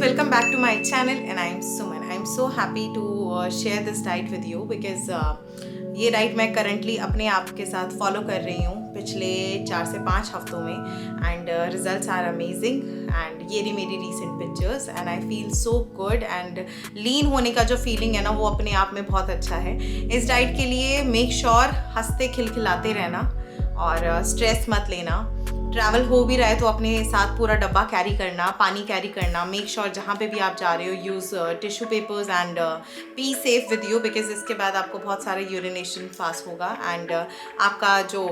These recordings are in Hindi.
welcome back to my channel and I'm Suman. I'm so happy to share this diet with you because ये डाइट मैं करंटली अपने आप के साथ फॉलो कर रही हूँ पिछले 4 से 5 हफ्तों में and results are amazing and ये रही मेरी recent pictures and I feel so good and lean होने का जो फीलिंग है ना वो अपने आप में बहुत अच्छा है। इस डाइट के लिए मेक श्योर हंसते खिलखिलाते रहना और स्ट्रेस मत लेना। ट्रैवल हो भी रहा है तो अपने साथ पूरा डब्बा कैरी करना, पानी कैरी करना। मेक श्योर जहाँ पे भी आप जा रहे हो use tissue papers and be safe with you because इसके बाद आपको बहुत सारा यूरिनेशन पास होगा एंड आपका जो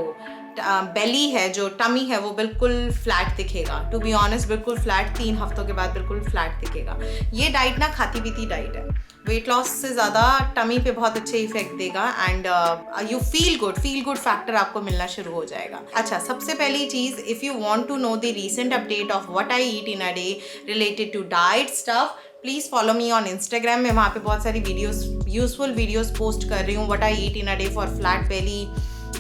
बेली है, जो टमी है, वो बिल्कुल फ्लैट दिखेगा। टू बी ऑनेस्ट बिल्कुल फ्लैट, 3 हफ्तों के बाद बिल्कुल फ्लैट दिखेगा। ये डाइट ना खाती पीती डाइट है, वेट लॉस से ज़्यादा टमी पे बहुत अच्छे इफेक्ट देगा and you feel good factor आपको मिलना शुरू हो जाएगा। अच्छा, सबसे पहली चीज़, if you want to know the recent update of what I eat in a day related to diet stuff, please follow me on Instagram. मैं वहाँ पे बहुत सारी वीडियोस, यूजफुल वीडियोस पोस्ट कर रही हूँ। What I eat in a day for flat belly,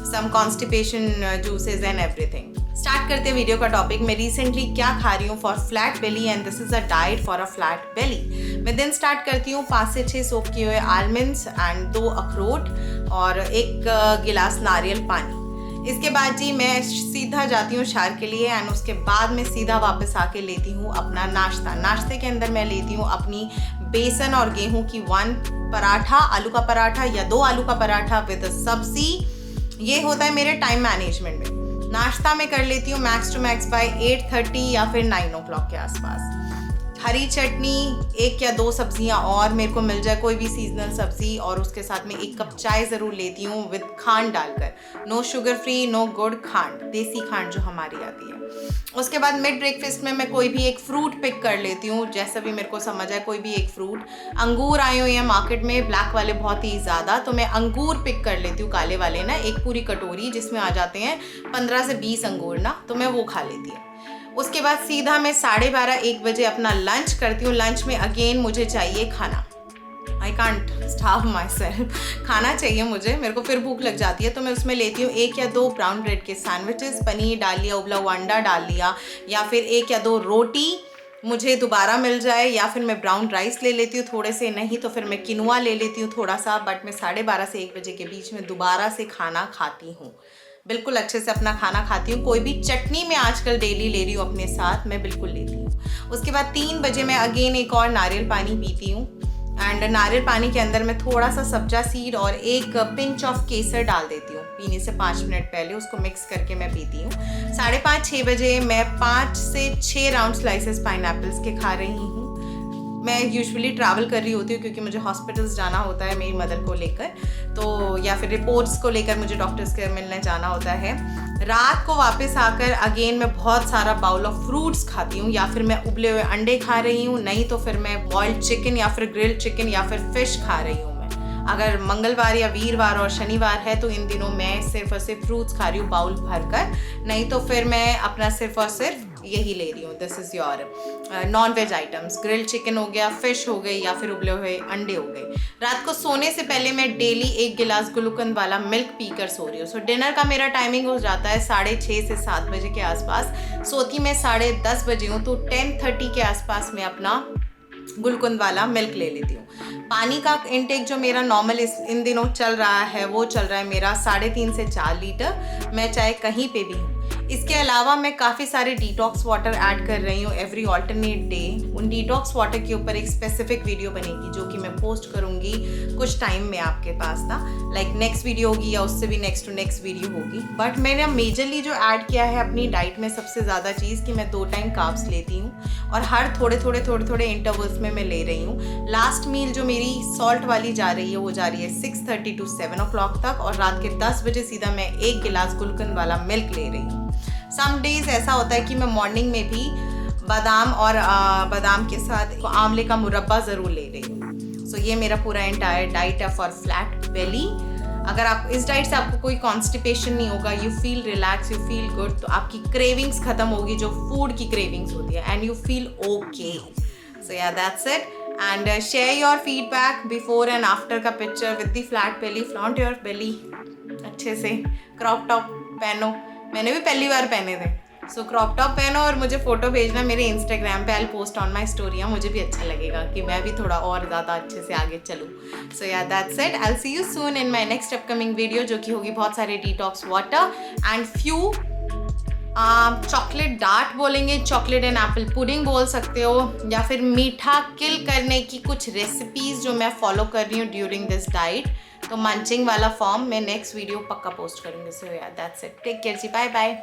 some constipation juices and everything. Start करते हैं वीडियो का टॉपिक। मैं रिसेंटली क्या खा रही हूँ for flat Bailey and this is a diet for a flat बेली। मैं दिन स्टार्ट करती हूँ 5 से 6 सोक किए हुए आलमंड्स एंड 2 अखरोट और 1 गिलास नारियल पानी। इसके बाद जी मैं सीधा जाती हूँ शार के लिए एंड उसके बाद मैं सीधा वापस आके लेती हूँ अपना नाश्ता। नाश्ते के अंदर मैं लेती हूँ अपनी बेसन और गेहूँ की 1 पराठा, आलू का पराठा या 2 आलू का पराठा विद सब्जी। ये होता है मेरे टाइम मैनेजमेंट में। नाश्ता मैं कर लेती हूँ मैक्स टू मैक्स बाय 8:30 या फिर 9 o'clock के आसपास। हरी चटनी, 1 या 2 सब्जियां और मेरे को मिल जाए, कोई भी सीजनल सब्जी, और उसके साथ में 1 कप चाय ज़रूर लेती हूँ विद खांड डालकर। नो शुगर फ्री, नो गुड़, खांड, देसी खांड जो हमारी आती है। उसके बाद मिड ब्रेकफास्ट में मैं कोई भी एक फ्रूट पिक कर लेती हूँ, जैसा भी मेरे को समझ आए, कोई भी एक फ्रूट। अंगूर आए हुए हैं मार्केट में, ब्लैक वाले बहुत ही ज़्यादा, तो मैं अंगूर पिक कर लेती हूँ, काले वाले ना, एक पूरी कटोरी जिसमें आ जाते हैं 15 से 20 अंगूर ना, तो मैं वो खा लेती हूँ। उसके बाद सीधा मैं 12:30-1 बजे अपना लंच करती हूँ। लंच में अगेन मुझे चाहिए खाना। I can't starve my self, खाना चाहिए मुझे, मेरे को फिर भूख लग जाती है। तो मैं उसमें लेती हूँ 1 या 2 ब्राउन ब्रेड के सैंडविचेस, पनीर डाल लिया, उबला हुआ अंडा डाल लिया, या फिर 1 या 2 रोटी मुझे दोबारा मिल जाए, या फिर मैं ब्राउन राइस ले लेती हूँ थोड़े से, नहीं तो फिर मैं किनुआ ले लेती हूँ थोड़ा सा। बट मैं 12:30 से 1 बजे के बीच में दोबारा से खाना खाती हूँ, बिल्कुल अच्छे से अपना खाना खाती हूँ। कोई भी चटनी मैं आजकल डेली ले रही हूँ अपने साथ, मैं बिल्कुल लेती हूँ। उसके बाद 3 बजे मैं अगेन एक और नारियल पानी पीती हूँ एंड नारियल पानी के अंदर मैं थोड़ा सा सब्जा सीड और 1 पिंच ऑफ केसर डाल देती हूँ। पीने से 5 मिनट पहले उसको मिक्स करके मैं पीती हूँ। 5:30-6 बजे मैं 5 से 6 राउंड स्लाइसेस पाइनएप्पल्स के खा रही हूँ। मैं यूजुअली ट्रैवल कर रही होती हूँ क्योंकि मुझे हॉस्पिटल्स जाना होता है मेरी मदर को लेकर, तो या फिर रिपोर्ट्स को लेकर मुझे डॉक्टर्स के मिलने जाना होता है। रात को वापस आकर अगेन मैं बहुत सारा बाउल ऑफ फ्रूट्स खाती हूँ, या फिर मैं उबले हुए अंडे खा रही हूँ, नहीं तो फिर मैं बॉइल्ड चिकन या फिर ग्रिल्ड चिकन या फिर फिश खा रही हूँ। मैं अगर मंगलवार या वीरवार और शनिवार है तो इन दिनों मैं सिर्फ और सिर्फ फ्रूट्स खा रही हूँ बाउल भर कर, नहीं तो फिर मैं अपना सिर्फ और सिर्फ यही ले रही हूँ। This is your non veg items, grilled chicken हो गया, फिश हो गई, या फिर उबले हुए अंडे हो गए। रात को सोने से पहले मैं डेली 1 गिलास ग्लूकन वाला मिल्क पीकर सो रही हूँ। सो डिनर का मेरा टाइमिंग हो जाता है 6:30 से 7 बजे के आसपास। सोती मैं 10:30 बजे हूँ, तो 10:30 के आसपास मैं अपना गुलकुंद वाला मिल्क ले लेती हूँ। पानी का इनटेक जो मेरा नॉर्मल इन दिनों चल रहा है वो चल रहा है मेरा 3.5 से 4 लीटर, मैं चाहे कहीं पे भी हूँ। इसके अलावा मैं काफ़ी सारे डिटॉक्स वाटर ऐड कर रही हूँ एवरी ऑल्टरनेट डे। उन डिटॉक्स वाटर के ऊपर एक स्पेसिफिक वीडियो बनेगी जो कि मैं पोस्ट करूँगी कुछ टाइम में आपके पास ना, लाइक नेक्स्ट वीडियो होगी या उससे भी नेक्स्ट टू नेक्स्ट वीडियो होगी। बट मैंने मेजरली जो ऐड किया है अपनी डाइट में सबसे ज़्यादा चीज़ कि मैं 2 टाइम कार्ब्स लेती हूँ और हर थोड़े इंटरवल्स में मैं ले रही हूँ। लास्ट मील जो मेरी सॉल्ट वाली जा रही है वो जा रही है 6:30 to 7 o'clock तक, और रात के 10 बजे सीधा मैं 1 गिलास गुलकंद वाला मिल्क ले रही हूँ। सम डेज ऐसा होता है कि मैं मॉर्निंग में भी बादाम और बादाम के साथ आंवले का मुरब्बा ज़रूर ले रही हूँ। सो ये मेरा पूरा एंटायर डाइट है फॉर फ्लैट बेली। अगर आप इस डाइट से आपको कोई कॉन्स्टिपेशन नहीं होगा, you feel relax, you feel good, तो आपकी क्रेविंग्स ख़त्म होगी जो फूड की क्रेविंग्स होती है, and you feel okay. So या that's it, and share your feedback before and after का picture with the flat belly. Flaunt your belly अच्छे से, क्रॉप टॉप पहनो, मैंने भी पहली बार पहने थे, सो क्रॉप टॉप पहनो और मुझे फोटो भेजना मेरे इंस्टाग्राम पे, I post on my story. मुझे भी अच्छा लगेगा कि मैं भी थोड़ा और ज़्यादा अच्छे से आगे चलूँ। सो या that's it, I see you soon in my next upcoming video, जो कि होगी बहुत सारे detox water and few chocolate tart बोलेंगे, चॉकलेट एंड एप्पल पुडिंग बोल सकते हो, या फिर मीठा किल करने की कुछ रेसिपीज जो मैं फॉलो कर रही हूँ ड्यूरिंग दिस डाइट। तो मंचिंग वाला फॉर्म मैं नेक्स्ट वीडियो पक्का पोस्ट करूँगी। सो या दैट्स इट, टेक केयर जी, बाय बाय।